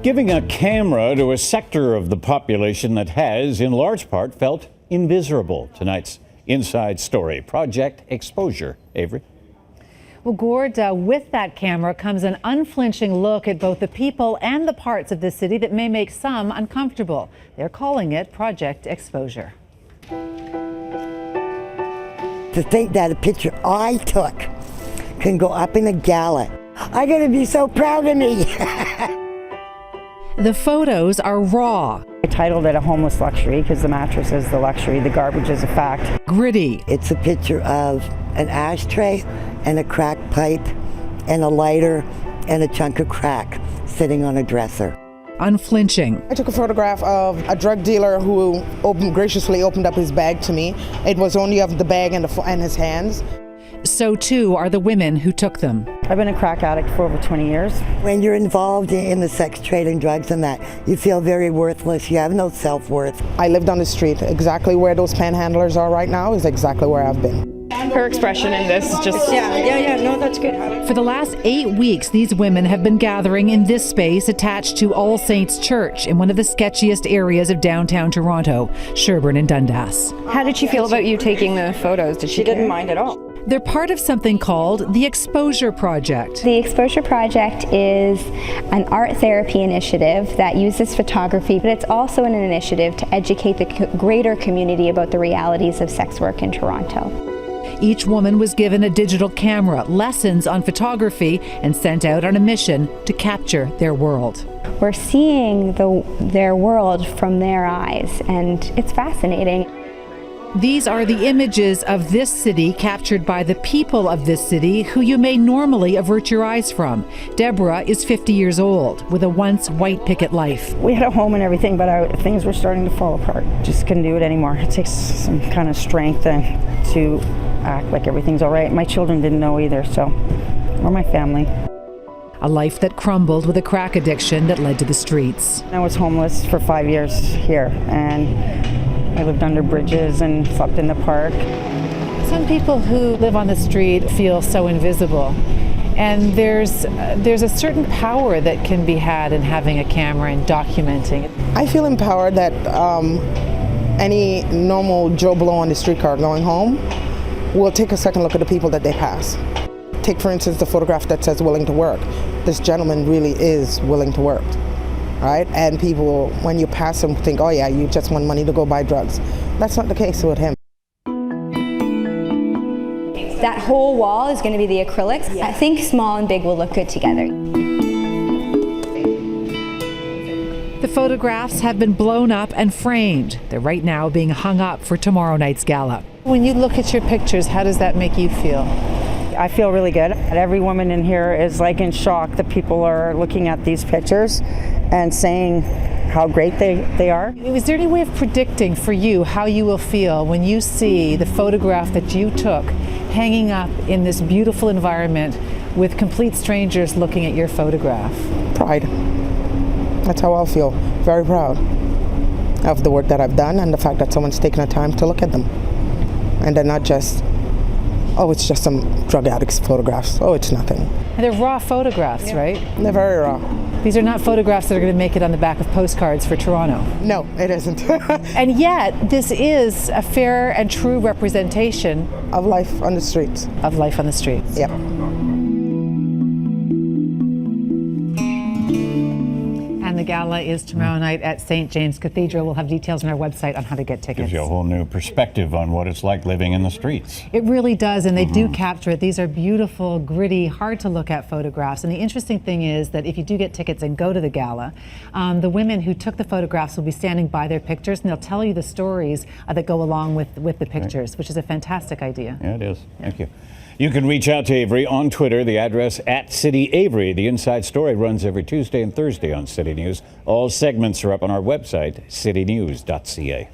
Giving a camera to a sector of the population that has, in large part, felt invisible. Tonight's Inside Story, Project Exposure. Avery? Well, Gord, with that camera comes an unflinching look at both the people and the parts of the city that may make some uncomfortable. They're calling it Project Exposure. To think that a picture I took can go up in a gala. I'm gonna be so proud of me. The photos are raw. I titled it A Homeless Luxury because the mattress is the luxury, the garbage is a fact. Gritty. It's a picture of an ashtray and a crack pipe and a lighter and a chunk of crack sitting on a dresser. Unflinching. I took a photograph of a drug dealer who graciously opened up his bag to me. It was only of the bag and his hands. So too are the women who took them. I've been a crack addict for over 20 years. When you're involved in the sex trade and drugs and that, you feel very worthless. You have no self-worth. I lived on the street. Exactly where those panhandlers are right now is exactly where I've been. Her expression in this just... No, that's good. For the last 8 weeks, these women have been gathering in this space attached to All Saints Church in one of the sketchiest areas of downtown Toronto, Sherbourne and Dundas. How did she feel about you taking the photos? Did She didn't mind at all. They're part of something called the Exposure Project. The Exposure Project is an art therapy initiative that uses photography, but it's also an initiative to educate the greater community about the realities of sex work in Toronto. Each woman was given a digital camera, lessons on photography, and sent out on a mission to capture their world. We're seeing their world from their eyes, and it's fascinating. These are the images of this city captured by the people of this city who you may normally avert your eyes from. Deborah is 50 years old with a once white picket life. We had a home and everything, but things were starting to fall apart. Just couldn't do it anymore. It takes some kind of strength to act like everything's all right. My children didn't know either, or my family. A life that crumbled with a crack addiction that led to the streets. I was homeless for 5 years here, and I lived under bridges and slept in the park. Some people who live on the street feel so invisible, and there's a certain power that can be had in having a camera and documenting. I feel empowered that any normal Joe Blow on the streetcar going home will take a second look at the people that they pass. Take, for instance, the photograph that says willing to work. This gentleman really is willing to work. Right? And people, when you pass them, think, oh yeah, you just want money to go buy drugs. That's not the case with him. That whole wall is going to be the acrylics. I think small and big will look good together. The photographs have been blown up and framed. They're right now being hung up for tomorrow night's gala. When you look at your pictures, how does that make you feel? I feel really good. Every woman in here is like in shock that people are looking at these pictures and saying how great they are. Is there any way of predicting for you how you will feel when you see the photograph that you took hanging up in this beautiful environment with complete strangers looking at your photograph? Pride. That's how I'll feel. Very proud of the work that I've done and the fact that someone's taken the time to look at them. And they're not just, oh, it's just some drug addict's photographs. Oh, it's nothing. And they're raw photographs, right? They're very raw. These are not photographs that are going to make it on the back of postcards for Toronto. No, it isn't. And yet, this is a fair and true representation of life on the streets. Of life on the streets. Yep. And the gala is tomorrow night at St. James Cathedral. We'll have details on our website on how to get tickets. Gives you a whole new perspective on what it's like living in the streets. It really does, and they do capture it. These are beautiful, gritty, hard to look at photographs. And the interesting thing is that if you do get tickets and go to the gala, the women who took the photographs will be standing by their pictures, and they'll tell you the stories that go along with the pictures, which is a fantastic idea. Yeah, it is. Thank you. You can reach out to Avery on Twitter, the address @CityAvery. The Inside Story runs every Tuesday and Thursday on City News. All segments are up on our website, citynews.ca.